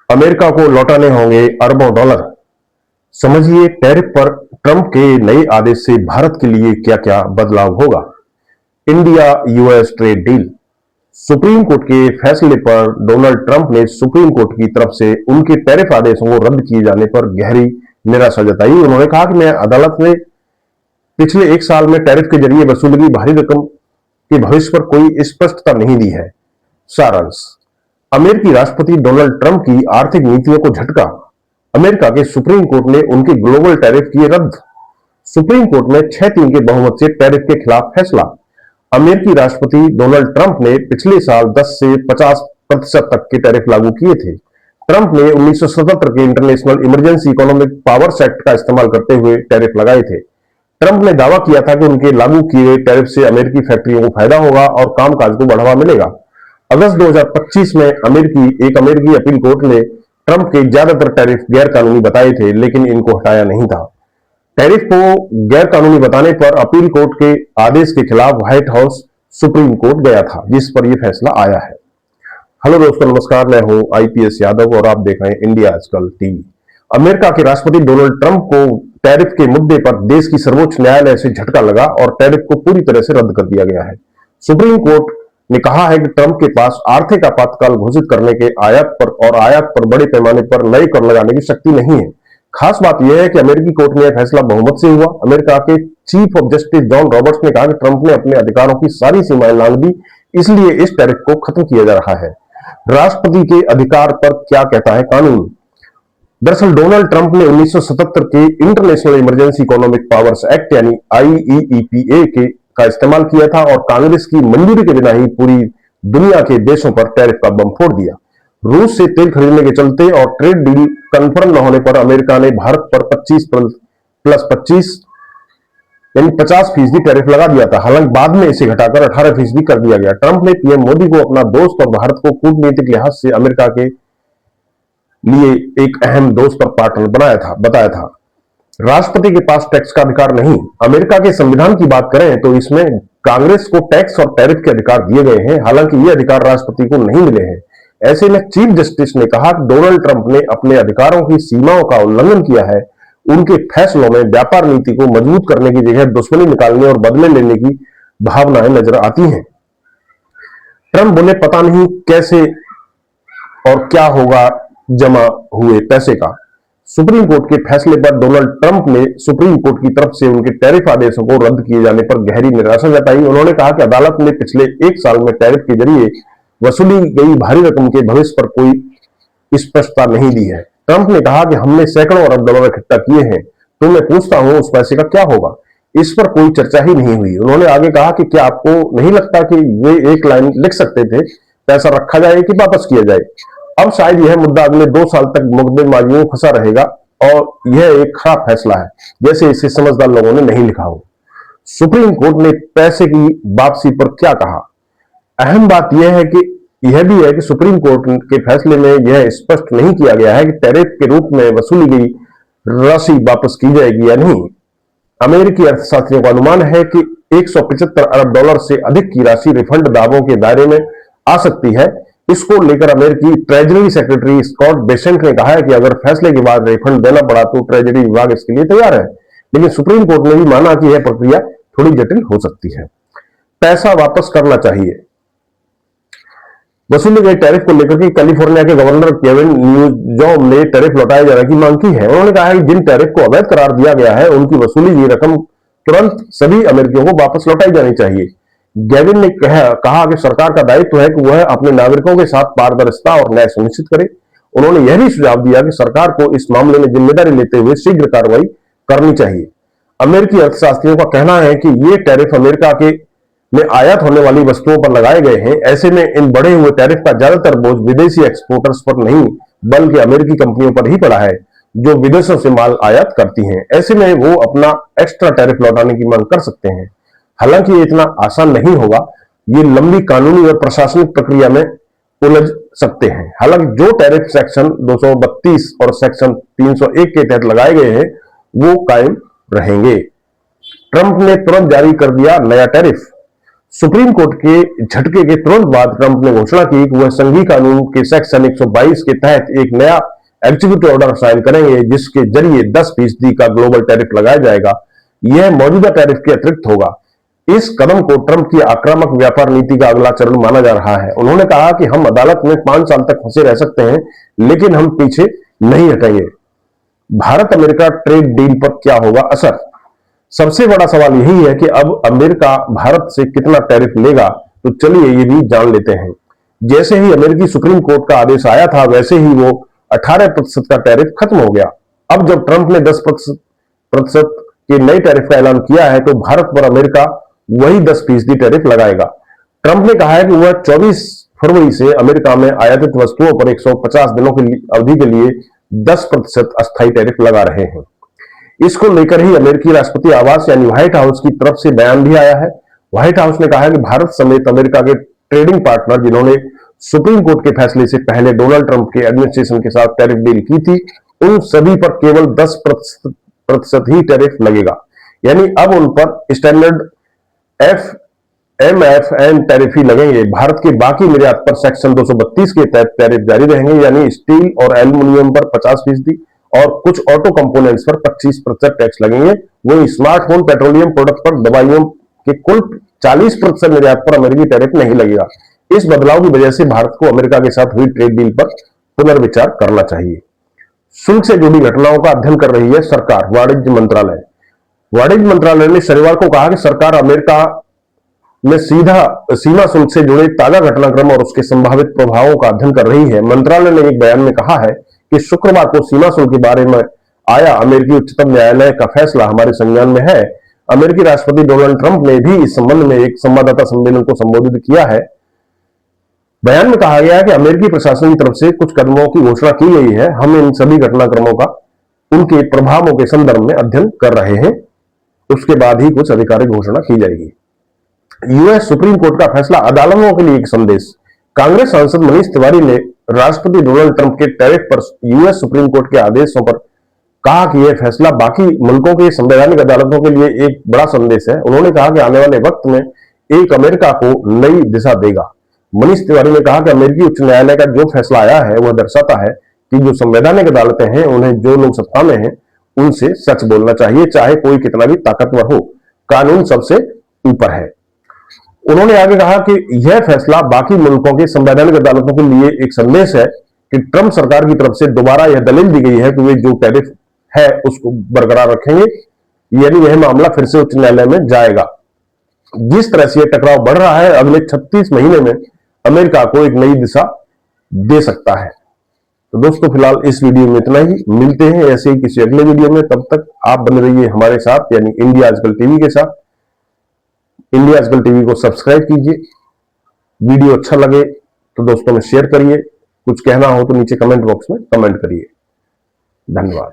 America को लौटाने होंगे अरबों डॉलर। समझिए टैरिफ पर ट्रंप के नए आदेश से भारत के लिए क्या क्या बदलाव होगा। India US trade deal. Supreme court के फैसले पर डोनाल्ड ट्रंप ने सुप्रीम कोर्ट की तरफ से उनके टैरिफ आदेशों को रद्द किए जाने पर गहरी निराशा जताई। उन्होंने कहा कि मैं अदालत में पिछले एक साल में टैरिफ के जरिए वसूली गई भारी रकम के भविष्य पर कोई स्पष्टता नहीं दी है। सारांश। अमेरिकी राष्ट्रपति डोनाल्ड ट्रंप की आर्थिक नीतियों को झटका। अमेरिका के सुप्रीम कोर्ट ने उनके ग्लोबल टैरिफ किए रद्द। सुप्रीम कोर्ट में 6-3 के बहुमत से टैरिफ के खिलाफ फैसला। अमेरिकी राष्ट्रपति डोनाल्ड ट्रंप ने पिछले साल 10 से 50% तक के टैरिफ लागू किए थे। ट्रंप ने 1977 के international emergency economic powers act का इस्तेमाल करते हुए टैरिफ लगाए थे। ट्रंप ने दावा किया था कि उनके लागू किए गए टैरिफ से अमेरिकी फैक्ट्रियों को फायदा होगा और कामकाज को बढ़ावा मिलेगा। अगस्त 2025 में एक अमेरिकी अपील कोर्ट ने ट्रंप के ज्यादातर टैरिफ गैर कानूनी बताए थे, लेकिन इनको हटाया नहीं था। टैरिफ को गैर कानूनी बताने पर अपील कोर्ट के आदेश के खिलाफ व्हाइट हाउस सुप्रीम कोर्ट गया था, जिस पर यह फैसला आया है। हेलो दोस्तों, नमस्कार। मैं हूं आईपीएस यादव और आप देख रहे हैं इंडिया आजकल टीवी। अमेरिका के राष्ट्रपति डोनाल्ड ट्रंप को टैरिफ के मुद्दे पर देश की सर्वोच्च न्यायालय से झटका लगा और टैरिफ को पूरी तरह से रद्द कर दिया गया है। सुप्रीम कोर्ट ने कहा है कि ट्रंप के पास आर्थिक आपातकाल घोषित करने के आयात पर बड़े पैमाने पर नए कर लगाने की शक्ति नहीं है। खास बात यह है कि अमेरिकी कोर्ट में यह फैसला बहुमत से हुआ। अमेरिका के chief of justice John Roberts ने कहा कि ट्रंप ने अपने अधिकारों की सारी सीमाएं लांघ दी, इसलिए इस टैरिफ को खत्म किया जा रहा है। राष्ट्रपति के अधिकार पर क्या कहता है कानून। दरअसल डोनाल्ड ट्रंप ने 1977 के international emergency economic powers act यानी आईईईपीए के का इस्तेमाल किया था और कांग्रेस की मंजूरी के बिना ही पूरी दुनिया के देशों पर टैरिफ का बम फोड़ दिया। रूस से तेल खरीदने के चलते और ट्रेड डील कंफर्म न होने पर अमेरिका ने भारत पर 25+25 यानी 50% टैरिफ लगा दिया था। हालांकि बाद में इसे घटाकर 18% कर दिया गया। ट्रंप ने पीएम मोदी को अपना दोस्त और भारत को कूटनीतिक लिहाज से अमेरिका के लिए एक अहम दोस्त और पार्टनर बताया था। राष्ट्रपति के पास टैक्स का अधिकार नहीं। अमेरिका के संविधान की बात करें तो इसमें कांग्रेस को टैक्स और टैरिफ के अधिकार दिए गए हैं, हालांकि ये अधिकार राष्ट्रपति को नहीं मिले हैं। ऐसे में चीफ जस्टिस ने कहा कि डोनाल्ड ट्रंप ने अपने अधिकारों की सीमाओं का उल्लंघन किया है। उनके फैसलों में व्यापार नीति को मजबूत करने की जगह दुश्मनी निकालने और बदले लेने की भावनाएं नजर आती हैं। ट्रंप बोले, पता नहीं कैसे और क्या होगा जमा हुए पैसे का। सुप्रीम कोर्ट के फैसले पर डोनाल्ड ट्रंप ने सुप्रीम कोर्ट की तरफ से उनके टैरिफ आदेशों को रद्द किए जाने पर गहरी निराशा जताई। उन्होंने कहा कि अदालत ने पिछले एक साल में टैरिफ के जरिए वसूली गई भारी रकम के भविष्य पर कोई स्पष्टता नहीं दी है। ट्रंप ने कहा कि हमने सैकड़ों अरब डॉलर इकट्ठा किए हैं, तो मैं पूछता हूं उस पैसे का क्या होगा। इस पर कोई चर्चा ही नहीं हुई। उन्होंने आगे कहा कि क्या आपको नहीं लगता कि वे एक लाइन लिख सकते थे, पैसा रखा जाए कि वापस किया जाए। अब शायद यह मुद्दा अगले 2 साल तक मुकदमेबाजी में फंसा रहेगा और यह एक खराब फैसला है, जैसे इसे समझदार लोगों ने नहीं लिखा हो। सुप्रीम कोर्ट ने पैसे की वापसी पर क्या कहा। अहम बात यह भी है कि सुप्रीम कोर्ट के फैसले में यह स्पष्ट नहीं किया गया है कि टैरिफ के रूप में वसूली गई राशि वापस की जाएगी या नहीं। अमेरिकी अर्थशास्त्रियों का अनुमान है कि 175 अरब डॉलर से अधिक की राशि रिफंड दावों के दायरे में आ सकती है। इसको लेकर अमेरिकी ट्रेजरी सेक्रेटरी स्कॉट बेसेंट ने कहा है कि अगर फैसले के बाद रिफंड देना पड़ा तो ट्रेजरी विभाग इसके लिए तैयार है, लेकिन सुप्रीम कोर्ट ने भी माना कि यह प्रक्रिया थोड़ी जटिल हो सकती है। पैसा वापस करना चाहिए। वसूली गए टैरिफ को लेकर के कैलिफोर्निया के गवर्नर केविन न्यूसॉम ने टैरिफ लौटाए जाने की मांग की है। उन्होंने कहा है कि जिन टैरिफ को अवैध करार दिया गया है उनकी वसूली गई रकम तुरंत सभी अमेरिकियों को वापस लौटाई जानी चाहिए। गैविन ने कहा कि सरकार का दायित्व है कि वह अपने नागरिकों के साथ पारदर्शिता और न्याय सुनिश्चित करे। उन्होंने यह भी सुझाव दिया कि सरकार को इस मामले में जिम्मेदारी लेते हुए शीघ्र कार्रवाई करनी चाहिए। अमेरिकी अर्थशास्त्रियों का कहना है कि ये टैरिफ अमेरिका के में आयात होने वाली वस्तुओं पर लगाए गए हैं। ऐसे में इन बढ़े हुए टैरिफ का ज्यादातर बोझ विदेशी एक्सपोर्टर्स पर नहीं बल्कि अमेरिकी कंपनियों पर ही पड़ा है, जो विदेशों से माल आयात करती हैं। ऐसे में वो अपना एक्स्ट्रा टैरिफ लौटाने की मांग कर सकते हैं। हालांकि ये इतना आसान नहीं होगा। ये लंबी कानूनी और प्रशासनिक प्रक्रिया में उलझ सकते हैं। हालांकि जो टैरिफ सेक्शन 232 और सेक्शन 301 के तहत लगाए गए हैं वो कायम रहेंगे। ट्रंप ने तुरंत जारी कर दिया नया टैरिफ। सुप्रीम कोर्ट के झटके के तुरंत बाद ट्रंप ने घोषणा की कि वह संघीय कानून के सेक्शन 122 के तहत एक नया एग्जीक्यूटिव ऑर्डर साइन करेंगे, जिसके जरिए 10% का ग्लोबल टैरिफ लगाया जाएगा। यह मौजूदा टैरिफ के अतिरिक्त होगा। इस कदम को ट्रंप की आक्रामक व्यापार नीति का अगला चरण माना जा रहा है। उन्होंने कहा कि हम अदालत में 5 साल तक फंसे रह सकते हैं, लेकिन हम पीछे नहीं हटेंगे। भारत अमेरिका ट्रेड डील पर क्या होगा असर? सबसे बड़ा सवाल यही है कि अब अमेरिका भारत से कितना टैरिफ लेगा। तो चलिए ये भी जान लेते हैं। जैसे ही अमेरिकी सुप्रीम कोर्ट का आदेश आया था, वैसे ही वो 18% का टैरिफ खत्म हो गया। अब जब ट्रंप ने 10% के नए टैरिफ का ऐलान किया है, तो भारत पर अमेरिका वही 10% टैरिफ लगाएगा। ट्रंप ने कहा है कि वह 24 फरवरी से अमेरिका में आयातित वस्तुओं पर 150 दिनों की अवधि के लिए 10% अस्थायी टैरिफ लगा रहे हैं। इसको लेकर ही अमेरिकी राष्ट्रपति आवास यानी व्हाइट हाउस की तरफ से बयान भी आया है। व्हाइट हाउस ने कहा है कि भारत समेत अमेरिका के ट्रेडिंग पार्टनर जिन्होंने सुप्रीम कोर्ट के फैसले से पहले डोनाल्ड ट्रंप के एडमिनिस्ट्रेशन के साथ टैरिफ डील की थी, उन सभी पर केवल 10% ही टैरिफ लगेगा। यानी अब उन पर स्टैंडर्ड MFN टैरिफ ही लगेंगे। भारत के बाकी निर्यात पर सेक्शन 232 के तहत टैरिफ जारी रहेंगे, यानी स्टील और एल्यूमिनियम पर 50% और कुछ ऑटो कंपोनेंट्स पर 25% टैक्स लगेंगे। वही स्मार्टफोन, पेट्रोलियम प्रोडक्ट पर दवाइयों के कुल 40% निर्यात पर अमेरिकी टैरिफ नहीं लगेगा। इस बदलाव की वजह से भारत को अमेरिका के साथ हुई ट्रेड डील पर पुनर्विचार करना चाहिए। शुल्क से जुड़ी घटनाओं का अध्ययन कर रही है सरकार। वाणिज्य मंत्रालय ने शनिवार को कहा कि सरकार अमेरिका में सीमा शुल्क से जुड़े ताजा घटनाक्रम और उसके संभावित प्रभावों का अध्ययन कर रही है। मंत्रालय ने एक बयान में कहा है कि शुक्रवार को सीमा शुल्क के बारे में आया अमेरिकी उच्चतम न्यायालय का फैसला हमारे संज्ञान में है। अमेरिकी राष्ट्रपति डोनाल्ड ट्रंप ने भी इस संबंध में एक संवाददाता सम्मेलन को संबोधित किया है। बयान में कहा गया है कि अमेरिकी प्रशासन की तरफ से कुछ कदमों की घोषणा की गई है। हम इन सभी घटनाक्रमों का उनके प्रभावों के संदर्भ में अध्ययन कर रहे हैं, उसके बाद ही कुछ आधिकारिक घोषणा की जाएगी। यूएस सुप्रीम कोर्ट का फैसला अदालतों के लिए एक संदेश। कांग्रेस सांसद मनीष तिवारी ने राष्ट्रपति डोनाल्ड ट्रंप के टैरिफ पर यूएस सुप्रीम कोर्ट के आदेशों पर कहा कि यह फैसला बाकी मुल्कों के संवैधानिक अदालतों के लिए एक बड़ा संदेश है। उन्होंने कहा कि आने वाले वक्त में एक अमेरिका को नई दिशा देगा। मनीष तिवारी ने कहा कि अमेरिकी उच्च न्यायालय का जो फैसला आया है वह दर्शाता है कि जो संवैधानिक अदालतें हैं, उन्हें जो लोग सत्ता में हैं उनसे सच बोलना चाहिए, चाहे कोई कितना भी ताकतवर हो। कानून सबसे ऊपर है। उन्होंने आगे कहा कि यह फैसला बाकी मुल्कों के संवैधानिक अदालतों के लिए एक संदेश है कि ट्रंप सरकार की तरफ से दोबारा यह दलील दी गई है कि वे जो टैरिफ है उसको बरकरार रखेंगे, यानी यह मामला फिर से उच्च न्यायालय में जाएगा। जिस तरह से यह टकराव बढ़ रहा है, अगले 36 महीने में अमेरिका को एक नई दिशा दे सकता है। तो दोस्तों, फिलहाल इस वीडियो में इतना ही। मिलते हैं ऐसे ही किसी अगले वीडियो में। तब तक आप बने रहिए हमारे साथ, यानी इंडिया आजकल टीवी के साथ। इंडिया आजकल टीवी को सब्सक्राइब कीजिए। वीडियो अच्छा लगे तो दोस्तों में शेयर करिए। कुछ कहना हो तो नीचे कमेंट बॉक्स में कमेंट करिए। धन्यवाद।